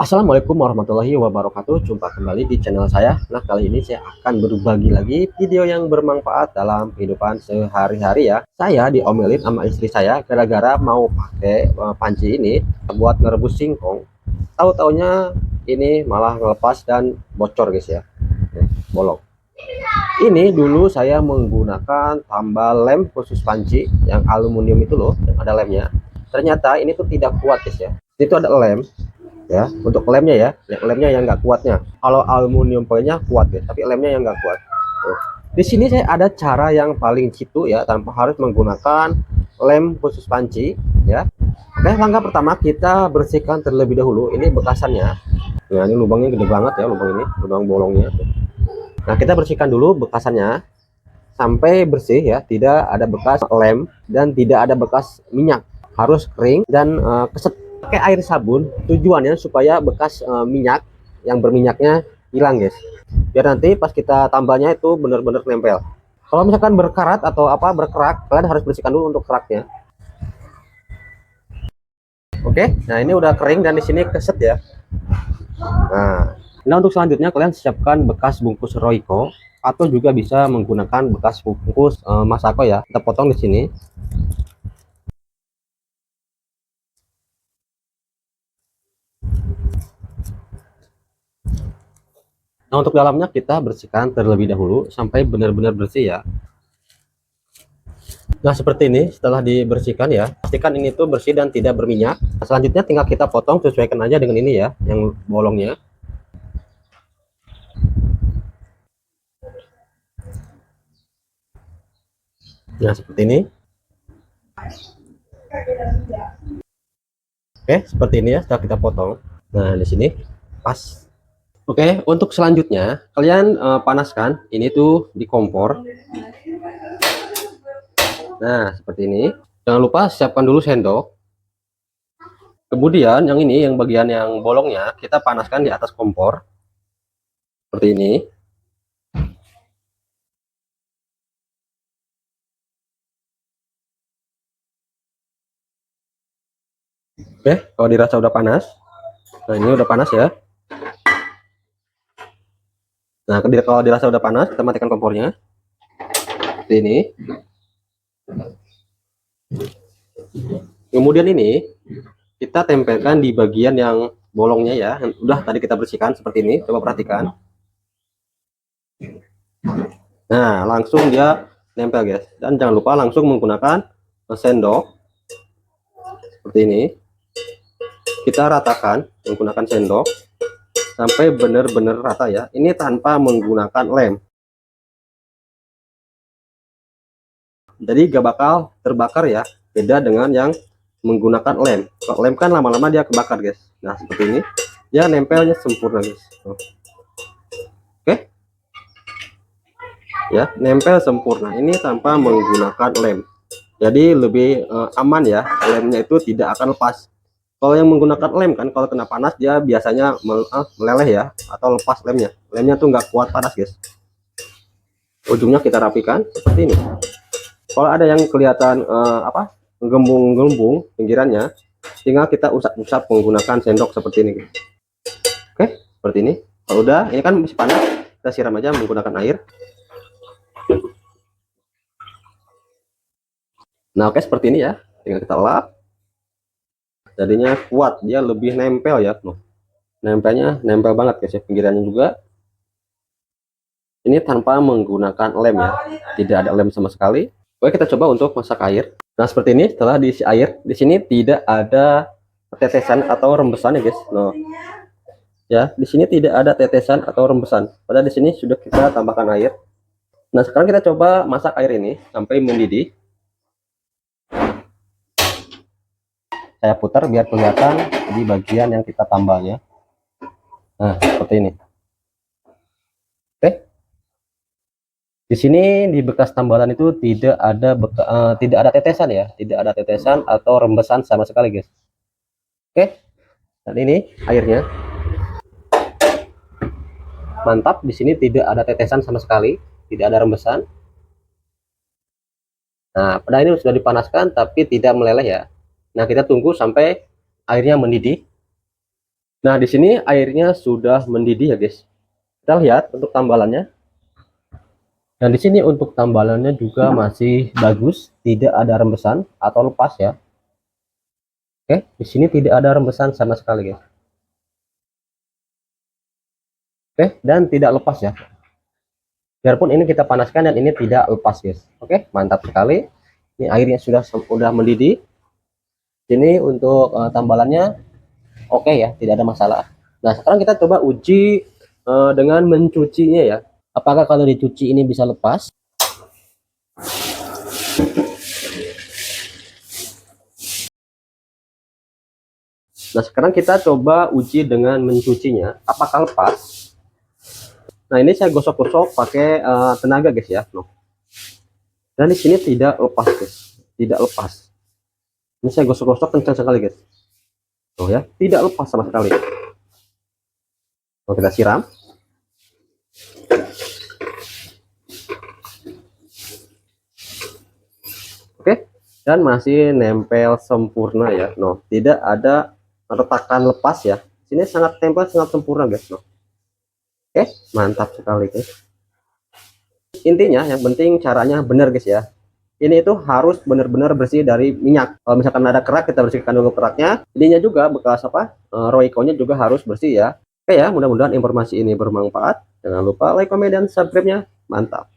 Assalamualaikum warahmatullahi wabarakatuh. Jumpa kembali di channel saya. Nah, kali ini saya akan berbagi lagi video yang bermanfaat dalam kehidupan sehari-hari ya. Saya diomelin sama istri saya gara-gara mau pakai panci ini buat ngerebus singkong. Tahu-taunya ini malah ngelepas dan bocor guys ya. Bolong. Ini dulu saya menggunakan tambal lem khusus panci yang aluminium itu loh, yang ada lemnya. Ternyata ini tuh tidak kuat guys ya. Itu ada lem ya, untuk lemnya ya, lemnya yang nggak kuatnya. Kalau aluminium foilnya kuat ya, tapi lemnya yang nggak kuat. Tuh. Di sini saya ada cara yang paling jitu ya, tanpa harus menggunakan lem khusus panci ya. Oke, langkah pertama kita bersihkan terlebih dahulu ini bekasannya. Nah, ini lubangnya gede banget ya, lubang ini, lubang bolongnya. Nah, kita bersihkan dulu bekasannya sampai bersih ya, tidak ada bekas lem dan tidak ada bekas minyak. Harus kering dan keset. Pakai air sabun tujuannya supaya bekas minyak yang berminyaknya hilang guys, biar nanti pas kita tambahnya itu benar-benar nempel. Kalau misalkan berkarat atau apa berkerak, kalian harus bersihkan dulu untuk keraknya. Oke, nah ini udah kering dan di sini keset ya. Nah untuk selanjutnya kalian siapkan bekas bungkus Royco atau juga bisa menggunakan bekas bungkus Masako ya. Kita potong di sini. Nah untuk dalamnya kita bersihkan terlebih dahulu sampai benar-benar bersih ya. Nah seperti ini setelah dibersihkan ya, pastikan ini tuh bersih dan tidak berminyak. Nah, selanjutnya tinggal kita potong, sesuaikan aja dengan ini ya, yang bolongnya. Nah seperti ini. Oke seperti ini ya setelah kita potong. Nah di sini pas. Oke, untuk selanjutnya kalian panaskan ini tuh di kompor. Nah seperti ini. Jangan lupa siapkan dulu sendok. Kemudian yang ini, yang bagian yang bolongnya kita panaskan di atas kompor seperti ini. Oke, kalau dirasa udah panas, nah ini udah panas ya. Nah kalau dirasa udah panas, kita matikan kompornya seperti ini. Kemudian ini kita tempelkan di bagian yang bolongnya ya, yang udah tadi kita bersihkan seperti ini. Coba perhatikan. Nah langsung dia nempel guys, dan jangan lupa langsung menggunakan sendok seperti ini. Kita ratakan menggunakan sendok sampai benar-benar rata ya, ini tanpa menggunakan lem, jadi gak bakal terbakar ya, beda dengan yang menggunakan lem. Kalau lem kan lama-lama dia kebakar guys. Nah seperti ini dia nempelnya sempurna guys. Oke ya, nempel sempurna ini tanpa menggunakan lem, jadi lebih aman ya, lemnya itu tidak akan lepas. Kalau yang menggunakan lem kan kalau kena panas dia biasanya meleleh ya, atau lepas lemnya tuh nggak kuat panas guys. Ujungnya kita rapikan seperti ini. Kalau ada yang kelihatan gembung-gembung pinggirannya, tinggal kita usap-usap menggunakan sendok seperti ini. Oke seperti ini. Kalau udah ini kan masih panas, kita siram aja menggunakan air. Nah oke seperti ini ya, tinggal kita lap, jadinya kuat, dia lebih nempel ya. Nempelnya nempel banget guys ya, pinggirannya juga. Ini tanpa menggunakan lem ya, tidak ada lem sama sekali. Oke kita coba untuk masak air. Nah seperti ini setelah diisi air, di sini tidak ada tetesan atau rembesan ya guys. Nah ya di sini tidak ada tetesan atau rembesan, padahal di sini sudah kita tambahkan air. Nah sekarang kita coba masak air ini sampai mendidih. Saya putar biar kelihatan di bagian yang kita tambahnya. Nah seperti ini. Oke, di sini di bekas tambalan itu tidak ada tetesan ya, tidak ada tetesan atau rembesan sama sekali guys. Oke, dan ini airnya mantap, di sini tidak ada tetesan sama sekali, tidak ada rembesan. Nah pada ini sudah dipanaskan tapi tidak meleleh ya. Nah kita tunggu sampai airnya mendidih. Nah, di sini airnya sudah mendidih ya guys. Kita lihat untuk tambalannya. Dan di sini untuk tambalannya juga masih bagus, tidak ada rembesan atau lepas ya. Oke, di sini tidak ada rembesan sama sekali guys. Oke, dan tidak lepas ya. Biarpun ini kita panaskan dan ini tidak lepas guys. Oke, mantap sekali. Ini airnya sudah mendidih. Ini untuk tambalannya oke ya, tidak ada masalah. Nah, sekarang kita coba uji dengan mencucinya ya. Apakah kalau dicuci ini bisa lepas? Nah, sekarang kita coba uji dengan mencucinya, apakah lepas? Nah, ini saya gosok-gosok pakai tenaga guys ya. No. Dan di sini tidak lepas guys, tidak lepas. Ini saya gosok-gosok kencang sekali guys. Oh ya, tidak lepas sama sekali. Kalau kita siram. Oke, dan masih nempel sempurna ya. No, tidak ada retakan lepas ya. Sini sangat tempel, sangat sempurna guys. No. Oke, mantap sekali guys. Intinya yang penting caranya benar guys ya. Ini itu harus benar-benar bersih dari minyak. Kalau misalkan ada kerak, kita bersihkan dulu keraknya. Ininya juga bekas apa? Royco-nya juga harus bersih ya. Oke ya, mudah-mudahan informasi ini bermanfaat. Jangan lupa like, komen, dan subscribe-nya. Mantap.